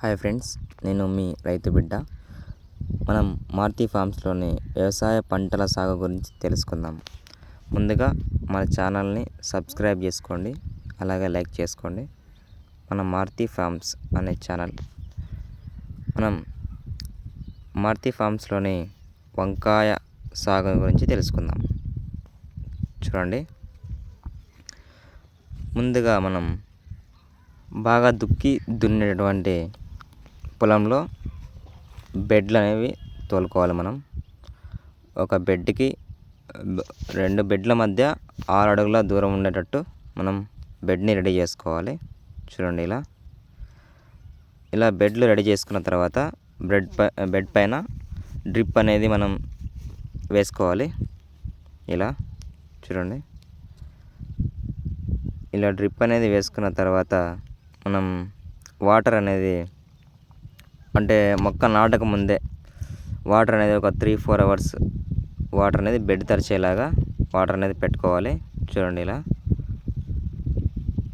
Hi friends, నేను మీ రైతు బిడ్డ. మనం మార్తి ఫార్మ్స్లోని వ్యవసాయ పంటల సాగు గురించి తెలుసుకుందాం. ముందుగా మన ఛానల్ని సబ్స్క్రైబ్ చేసుకోండి, అలాగే లైక్ చేసుకోండి. మన మార్తి ఫార్మ్స్ అనే ఛానల్. మనం మార్తి ఫార్మ్స్లోని వంకాయ సాగు గురించి తెలుసుకుందాం. చూడండి, ముందుగా మనం బాగా దున్నేటటువంటి పొలంలో బెడ్లు అనేవి తోలుకోవాలి. మనం ఒక బెడ్కి 2 బెడ్ల మధ్య 6 అడుగుల దూరం ఉండేటట్టు మనం బెడ్ని రెడీ చేసుకోవాలి. చూడండి, ఇలా బెడ్లు రెడీ చేసుకున్న తర్వాత బెడ్ పైన డ్రిప్ అనేది మనం వేసుకోవాలి. ఇలా చూడండి, ఇలా డ్రిప్ అనేది వేసుకున్న తర్వాత మనం వాటర్ అనేది, అంటే మొక్క నాటక ముందే వాటర్ అనేది ఒక 3-4 అవర్స్ వాటర్ అనేది బెడ్ తరిచేలాగా వాటర్ అనేది పెట్టుకోవాలి. చూడండి, ఇలా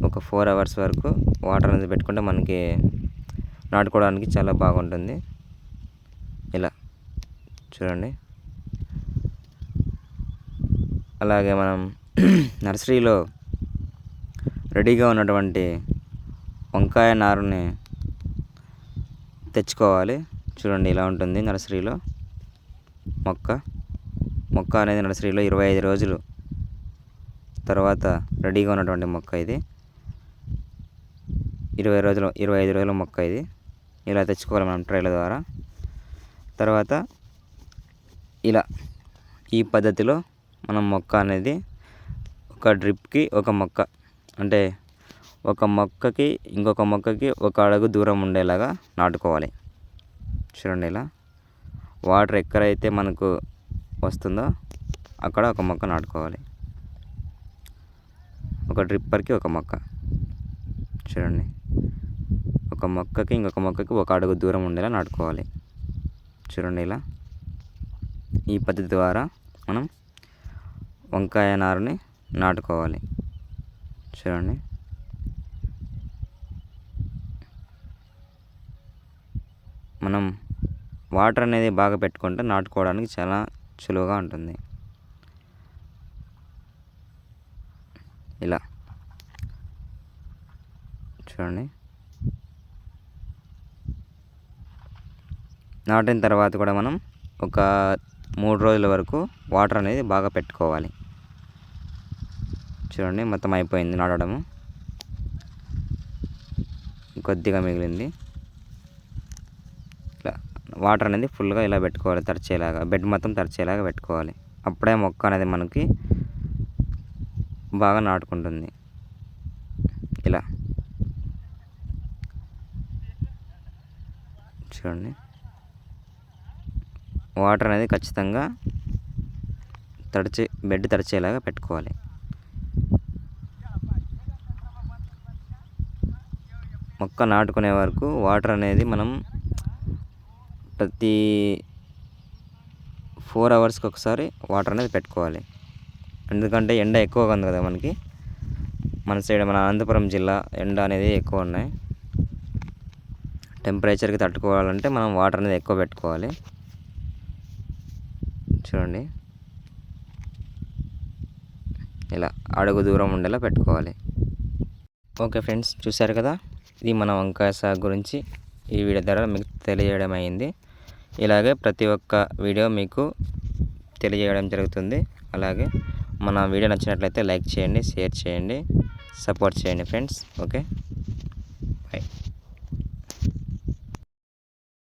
ఒక 4 అవర్స్ వరకు వాటర్ అనేది పెట్టుకుంటే మనకి నాటుకోవడానికి చాలా బాగుంటుంది. ఇలా చూడండి, అలాగే మనం నర్సరీలో రెడీగా ఉన్నటువంటి వంకాయ నారుని తెచ్చుకోవాలి. చూడండి, ఇలా ఉంటుంది నర్సరీలో మొక్క అనేది నర్సరీలో 25 రోజులు తర్వాత రెడీగా ఉన్నటువంటి మొక్క ఇది. 25 రోజుల మొక్క ఇది. ఇలా తెచ్చుకోవాలి మనం ట్రైల ద్వారా. తర్వాత ఇలా ఈ పద్ధతిలో మనం మొక్క అనేది ఒక డ్రిప్కి ఒక మొక్క, అంటే ఒక మొక్కకి ఇంకొక మొక్కకి 1 అడుగు దూరం ఉండేలాగా నాటుకోవాలి. చూడండి, ఇలా వాటర్ ఎక్కడైతే మనకు వస్తుందో అక్కడ ఒక మొక్క నాటుకోవాలి. ఒక డ్రిప్పర్కి ఒక మొక్క. చూడండి, ఒక మొక్కకి ఇంకొక మొక్కకి 1 అడుగు దూరం ఉండేలా నాటుకోవాలి. చూడండి, ఇలా ఈ పద్ధతి ద్వారా మనం వంకాయ నారుని నాటుకోవాలి. చూడండి, మనం వాటర్ అనేది బాగా పెట్టుకుంటే నాటుకోవడానికి చాలా సులువుగా ఉంటుంది. ఇలా చూడండి, నాటిన తర్వాత కూడా మనం ఒక 3 రోజుల వరకు వాటర్ అనేది బాగా పెట్టుకోవాలి. చూడండి, మొత్తం అయిపోయింది నాటడము, కొద్దిగా మిగిలింది. ఇట్లా వాటర్ అనేది ఫుల్గా ఇలా పెట్టుకోవాలి, తడిచేలాగా బెడ్ మొత్తం తడిచేలాగా పెట్టుకోవాలి. అప్పుడే మొక్క అనేది మనకి బాగా నాటుకుంటుంది. ఇలా చూడండి, వాటర్ అనేది ఖచ్చితంగా బెడ్ తడిచేలాగా పెట్టుకోవాలి. మొక్క నాటుకునే వరకు వాటర్ అనేది మనం ప్రతి 4 అవర్స్కి ఒకసారి వాటర్ అనేది పెట్టుకోవాలి. ఎందుకంటే ఎండ ఎక్కువగా ఉంది కదా మనకి, మన సైడ్ మన అనంతపురం జిల్లా ఎండ అనేది ఎక్కువ ఉన్నాయి. టెంపరేచర్కి తట్టుకోవాలంటే మనం వాటర్ అనేది ఎక్కువ పెట్టుకోవాలి. చూడండి, ఇలా అడుగు దూరం ఉండేలా పెట్టుకోవాలి. ఓకే ఫ్రెండ్స్, చూశారు కదా, ఇది మన వంకాయ సాగు గురించి ఈ వీడియో ద్వారా మీకు తెలియజేయడం అయింది. ఇలాగే ప్రతి ఒక్క వీడియో మీకు తెలియజేయడం జరుగుతుంది. అలాగే మన వీడియో నచ్చినట్లయితే లైక్ చేయండి, షేర్ చేయండి, సపోర్ట్ చేయండి ఫ్రెండ్స్. ఓకే.